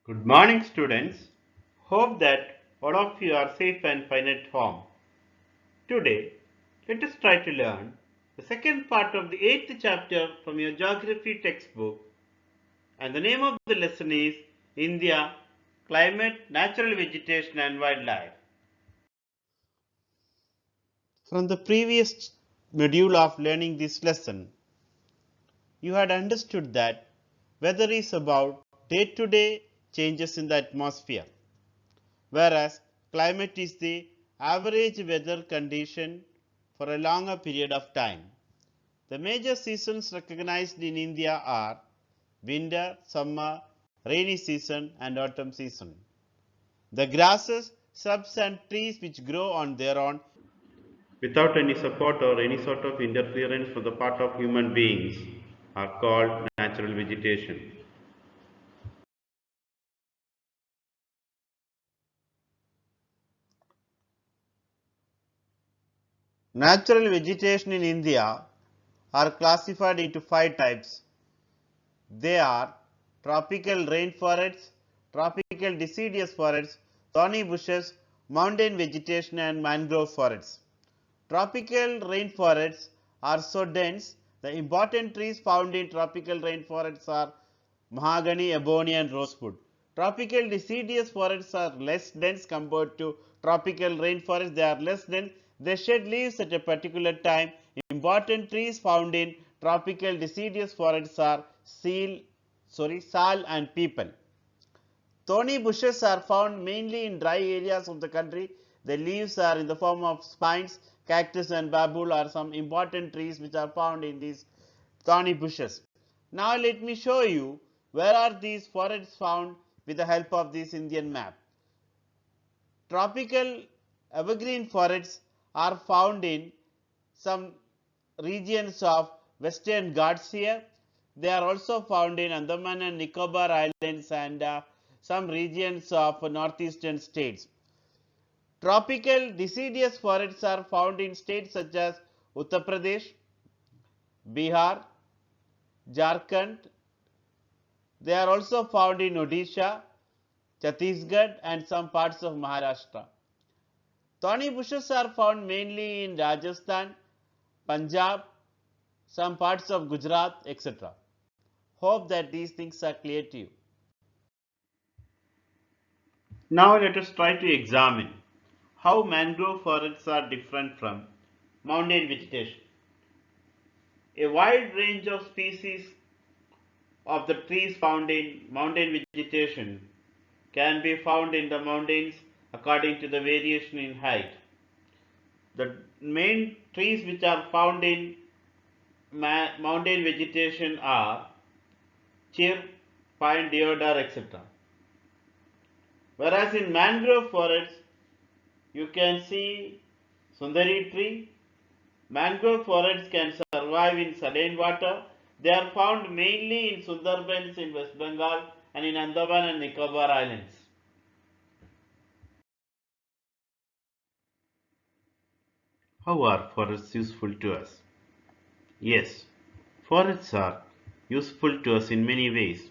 Good morning, students. Hope that all of you are safe and fine at home. Today, let us try to learn the second part of the 8th chapter from your geography textbook, and the name of the lesson is India, Climate, Natural Vegetation and Wildlife. From the previous module of learning this lesson, you had understood that weather is about day-to-day changes in the atmosphere, whereas climate is the average weather condition for a longer period of time. The major seasons recognized in India are winter, summer, rainy season and autumn season. The grasses, shrubs and trees which grow on their own without any support or any sort of interference from the part of human beings are called natural vegetation. Natural vegetation in India are classified into 5 types. They are tropical rainforests, tropical deciduous forests, thorny bushes, mountain vegetation and mangrove forests. Tropical rainforests are so dense, the important trees found in tropical rainforests are mahogany, ebony and rosewood. Tropical deciduous forests are less dense compared to tropical rainforests. They are less dense. They shed leaves at a particular time. Important trees found in tropical deciduous forests are sal and peepal. Thorny bushes are found mainly in dry areas of the country. The leaves are in the form of spines. Cactus and babul are some important trees which are found in these thorny bushes. Now let me show you where are these forests found with the help of this Indian map. Tropical evergreen forests are found in some regions of Western Ghats here. They are also found in Andaman and Nicobar Islands and some regions of northeastern states. Tropical deciduous forests are found in states such as Uttar Pradesh, Bihar, Jharkhand. They are also found in Odisha, Chhattisgarh and some parts of Maharashtra. Thorny bushes are found mainly in Rajasthan, Punjab, some parts of Gujarat, etc. Hope that these things are clear to you. Now let us try to examine how mangrove forests are different from mountain vegetation. A wide range of species of the trees found in mountain vegetation can be found in the mountains according to the variation in height. The main trees which are found in mountain vegetation are chir, pine, deodar, etc. Whereas in mangrove forests, you can see Sundari tree. Mangrove forests can survive in saline water. They are found mainly in Sundarbans in West Bengal and in Andaman and Nicobar Islands. How are forests useful to us? Yes, forests are useful to us in many ways.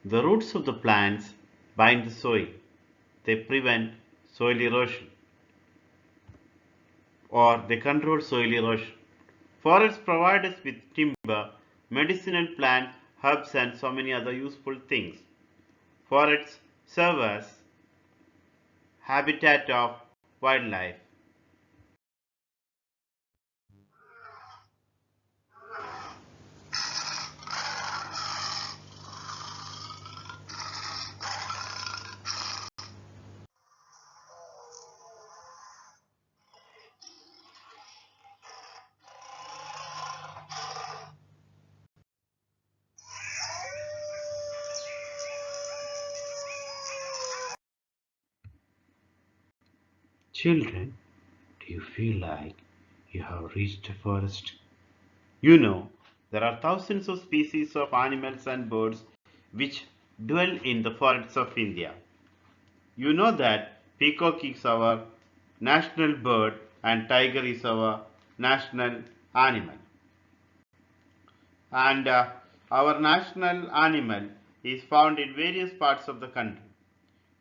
The roots of the plants bind the soil. They prevent soil erosion or they control soil erosion. Forests provide us with timber, medicinal plants, herbs and so many other useful things. Forests serve as habitat of wildlife. Children, do you feel like you have reached a forest? You know, there are thousands of species of animals and birds which dwell in the forests of India. You know that peacock is our national bird and tiger is our national animal. And our national animal is found in various parts of the country.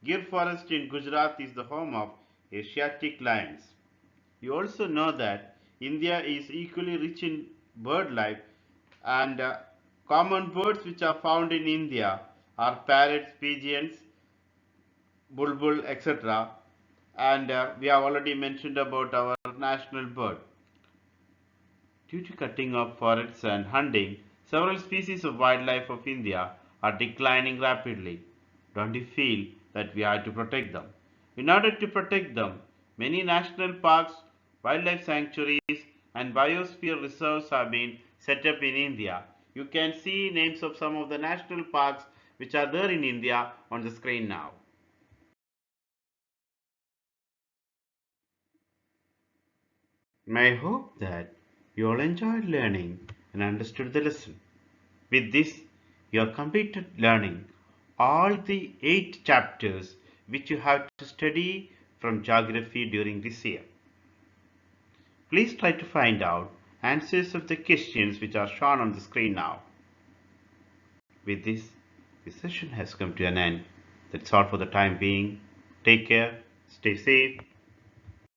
Gir forest in Gujarat is the home of Asiatic lions. You also know that India is equally rich in bird life, and common birds which are found in India are parrots, pigeons, bulbul, etc. And we have already mentioned about our national bird. Due to cutting of forests and hunting, several species of wildlife of India are declining rapidly. Don't you feel that we have to protect them? In order to protect them, many national parks, wildlife sanctuaries, and biosphere reserves have been set up in India. You can see names of some of the national parks which are there in India on the screen now. I hope that you all enjoyed learning and understood the lesson. With this, you have completed learning all the 8 chapters which you have to study from geography during this year. Please try to find out answers of the questions which are shown on the screen now. With this session has come to an end. That's all for the time being. Take care, stay safe,